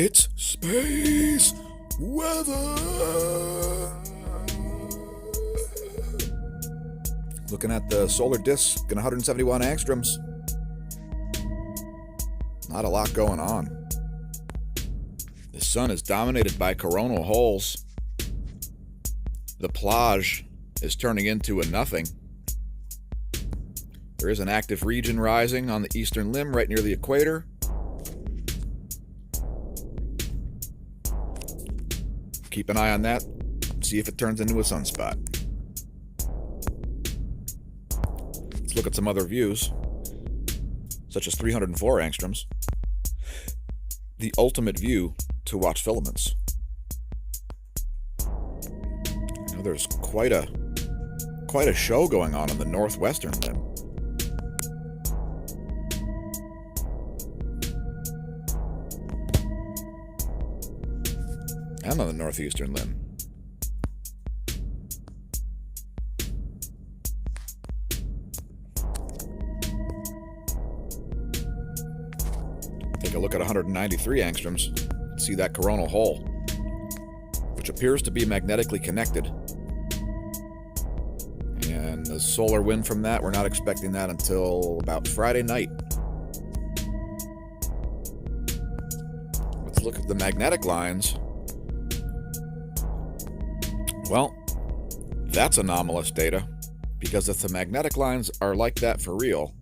It's space weather. Looking at the solar disk in 171 angstroms. Not a lot going on. The sun is dominated by coronal holes. The plage is turning into a nothing. There is an active region rising on the eastern limb right near the equator. Keep an eye on that. See if it turns into a sunspot. Let's look at some other views, such as 304 angstroms. The ultimate view to watch filaments. You know, there's quite a show going on the northwestern limb. And on the northeastern limb. Take a look at 193 angstroms. See that coronal hole, which appears to be magnetically connected. And the solar wind from that, we're not expecting that until about Friday night. Let's look at the magnetic lines. Well, that's anomalous data, because if the magnetic lines are like that for real,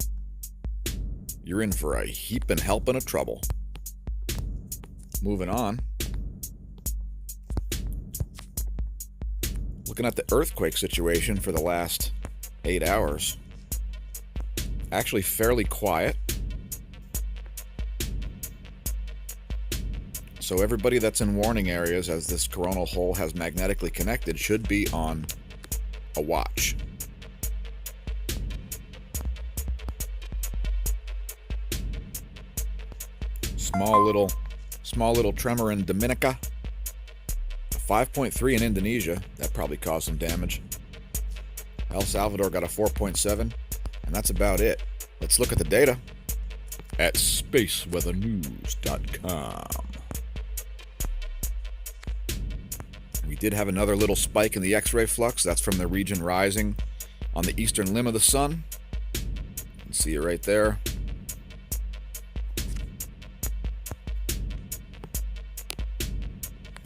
you're in for a heapin' helpin' of trouble. Moving on. Looking at the earthquake situation for the last 8 hours. Actually fairly quiet. So everybody that's in warning areas as this coronal hole has magnetically connected should be on a watch. Small little tremor in Dominica. A 5.3 in Indonesia. That probably caused some damage. El Salvador got a 4.7, and that's about it. Let's look at the data at spaceweathernews.com. We did have another little spike in the X-ray flux. That's from the region rising on the eastern limb of the sun. You can see it right there.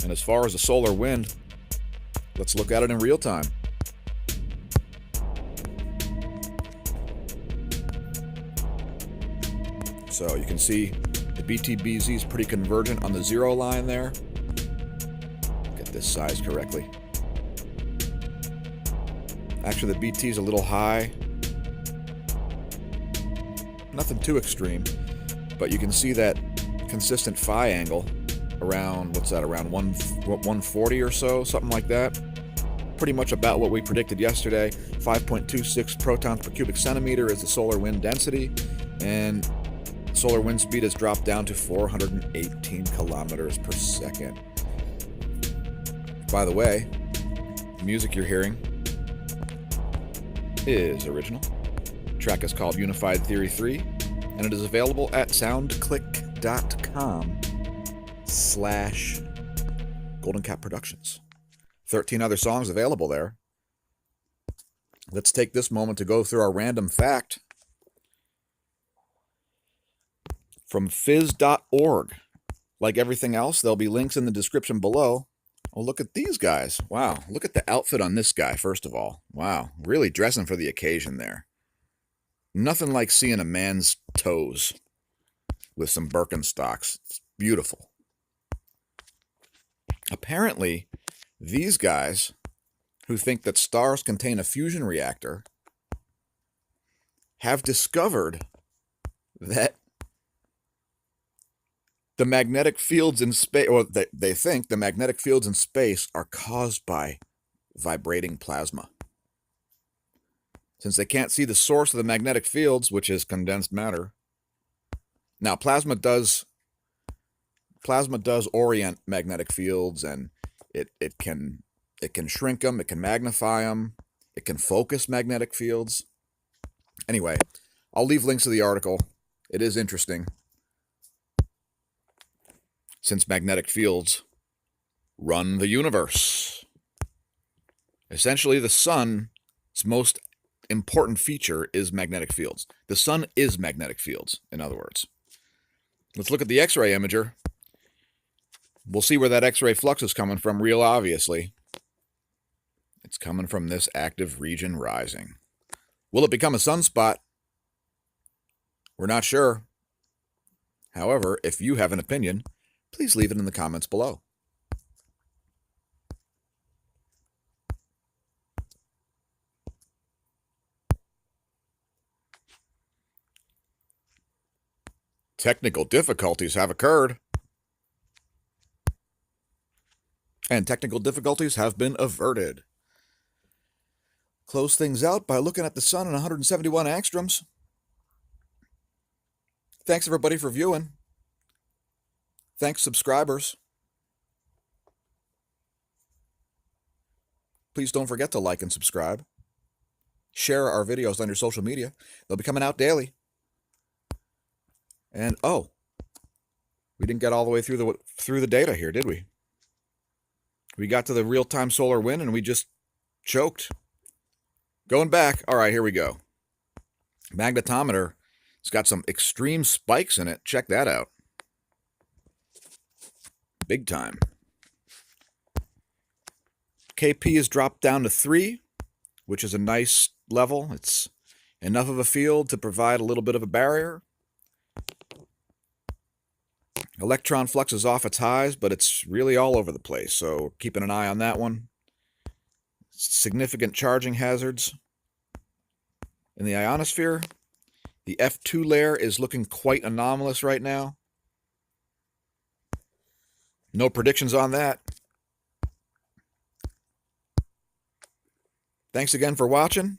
And as far as the solar wind, let's look at it in real time. So you can see the BTBZ is pretty convergent on the zero line there. This size correctly. Actually, the BT is a little high. Nothing too extreme, but you can see that consistent phi angle around, what's that, around 140 or so, something like that. Pretty much about what we predicted yesterday. 5.26 protons per cubic centimeter is the solar wind density, and solar wind speed has dropped down to 418 kilometers per second. By the way, the music you're hearing is original. The track is called Unified Theory 3, and it is available at soundclick.com/Golden Cat Productions. 13 other songs available there. Let's take this moment to go through our random fact from phys.org. Like everything else, there'll be links in the description below. Oh, look at these guys. Wow. Look at the outfit on this guy, first of all. Wow. Really dressing for the occasion there. Nothing like seeing a man's toes with some Birkenstocks. It's beautiful. Apparently, these guys who think that stars contain a fusion reactor have discovered that the magnetic fields in space, or they think the magnetic fields in space are caused by vibrating plasma. Since they can't see the source of the magnetic fields, which is condensed matter. Now, plasma does orient magnetic fields, and it can shrink them, it can magnify them, it can focus magnetic fields. Anyway, I'll leave links to the article. It is interesting. since magnetic fields run the universe. Essentially, the sun's most important feature is magnetic fields. The sun is magnetic fields, in other words. Let's look at the X-ray imager. We'll see where that X-ray flux is coming from real obviously. It's coming from this active region rising. Will it become a sunspot? We're not sure. However, if you have an opinion, please leave it in the comments below. Technical difficulties have occurred. And technical difficulties have been averted. Close things out by looking at the sun in 171 angstroms. Thanks everybody for viewing. Thanks subscribers. Please don't forget to like and subscribe. Share our videos on your social media. They'll be coming out daily. And oh, we didn't get all the way through the data here, did we? We got to the real-time solar wind and we just choked. Going back. All right, here we go. Magnetometer. It's got some extreme spikes in it. Check that out. Big time. KP is dropped down to 3, which is a nice level. It's enough of a field to provide a little bit of a barrier. Electron flux is off its highs, but it's really all over the place, so keeping an eye on that one. Significant charging hazards in the ionosphere. The F2 layer is looking quite anomalous right now. No predictions on that. Thanks again for watching.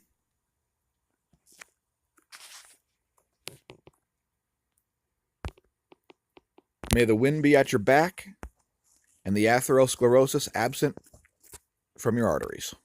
May the wind be at your back and the atherosclerosis absent from your arteries.